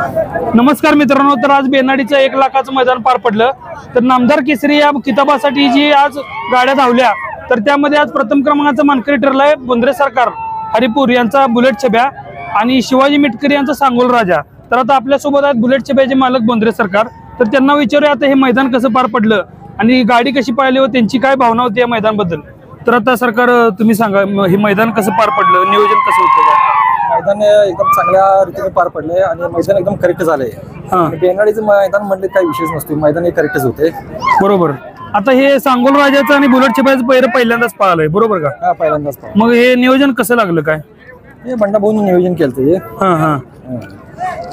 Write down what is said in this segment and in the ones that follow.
नमस्कार मित्रांनो, तर आज बेनाडीचं 1 लाखाचं मैदान पार पडलं। तर नामदार केसरी या किताबासाठी जी आज गाड्या धावल्या, तर त्यामध्ये आज प्रथम क्रमांकाचा मानकरी ठरलाय बोंद्रे सरकार हरिपूर यांचा बुलेट छब्या आणि शिवाजी मिटकरी यांचा सांगोल राजा। तर आता आपल्या सोबत आहेत बुलेट छब्याचे मालक बोंद्रे सरकार। तर त्यांना विचारूया आता हे मैदान कसं पार पडलं आणि गाडी कशी पाहिली व त्यांची काय भावना होती या मैदानाबद्दल। तर आता सरकार तुम्ही सांगा, हे मैदान कसं पार पडलं, नियोजन कसं होतं? मैदान एकदम चांगल्या रीतीने पार पडले आणि मैदान एकदम करेक्ट झालंय। बेनाडीचं मैदान म्हणले काही विशेष नसतो, मैदान हे करेक्टच होते। बरोबर। आता हे सांगोल राजाचं आणि बुलेट छब्याचं पहिलं पहिल्यांदाच पाहिलंय, बरोबर का? हा, पहिल्यांदाच। मग हे नियोजन कसं लागलं काय? हे बंडाभाऊन नियोजन केलं। हा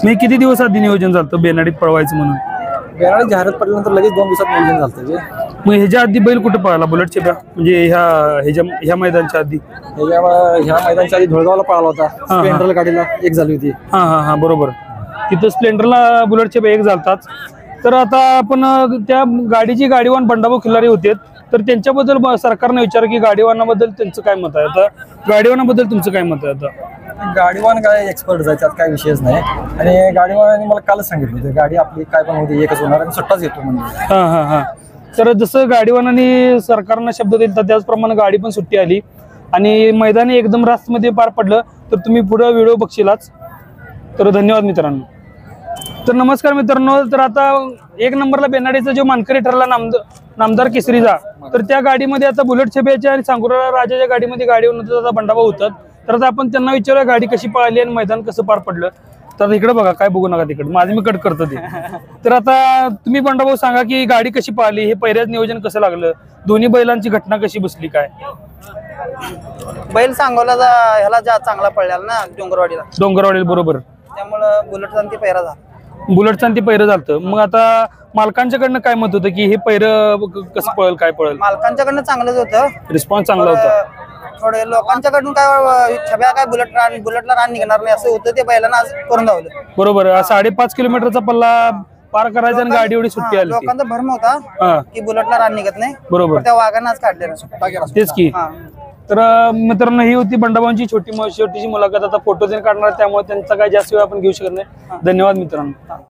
मी किती दिवस आधी नियोजन झालं बेनाडीत पळवायचं म्हणून? बेनाडी जाहिरात पडल्यानंतर लगेच 2 दिवसात नियोजन झालं। मग ह्याच्या आधी बैल कुठं पळाला बुलेट छब्या, म्हणजे ह्या मैदानच्या आधी? ह्या मैदानच्या आधी धुळगावला पळाला होता, स्प्लेंडर गाडीला एक झाली होती। हा बरोबर। तिथं स्प्लेंडरला बुलेट छब्या एक झालताच। तर आता आपण त्या गाडीची गाडीवान बंडाभाऊ खिल्लारी होते, तर त्यांच्याबद्दल सरकारने विचार की गाडीवानाबद्दल त्यांचं काय मत आहे? आता गाडीवानाबद्दल तुमचं काय मत आहे? आता गाडीवान काय एक्सपर्ट जायच्यात, काय विषयच नाही। आणि गाडीवानाने मला कालच सांगितलं होतं, गाडी आपली काय पण होती एकच होणार आणि सुट्टाच येतो म्हणजे। हा तर जसं गाडीवानाने सरकारनं शब्द दिला त्याचप्रमाणे गाडी पण सुट्टी आली आणि मैदान एकदम रास्तमध्ये पार पडलं। तर तुम्ही पुढे व्हिडिओ बघशीलाच। तर धन्यवाद मित्रांनो। तर नमस्कार मित्रांनो, तर आता 1 नंबरला बेनाडीचा जो मानकरी ठरला नामदार केसरीचा, तर त्या गाडीमध्ये आता बुलेट छब्याच्या आणि सांगोला राजाच्या गाडीमध्ये गाडीवर बंडाभाऊ होतात। तर आता आपण त्यांना विचारूया गाडी कशी पळाली आणि मैदान कसं पार पडलं। तर इकडे बघा, काय बघू नका तिकडे, माझं मी कट करतो ते। तर आता तुम्ही बंडाभाऊ सांगा की गाडी कशी पळाली, हे पहिल्याच नियोजन कसं लागलं, दोन्ही बैलांची घटना कशी बसली काय? बैल सांगोला ह्याला चांगला पडलेला ना, डोंगरवाडीला, बरोबर। त्यामुळं बुलेटचा ते पैरा झाला, बुलेटचा ते पैर झालं। मग आता मालकांच्याकडनं काय मत होतं की हे पैर कसं पळेल, काय पळेल? मालकांच्याकडनं चांगलंच होतं, रिस्पॉन्स चांगला होता। थोडे लोकांच्याकडून काय छब्या काय बुलेटला रान निघणार नाही असं होतं, ते बैलांना आज करून धावलं। बरोबर। 5.5 किलोमीटरचा पल्ला पार करायचा आणि गाडी एवढी सुट्टी आली। लोकांचा भरम होता की बुलेटला रान निघत नाही, बरोबर। त्या वाघांना आज काढले तेच की। तर मित्रांनो, ही होती बंडाभाऊंची छोटीशी मुलाखत। आता फोटो काढणार, त्यामुळे त्यांचा काही जास्त वेळ आपण घेऊ शकत नाही। धन्यवाद मित्रांनो।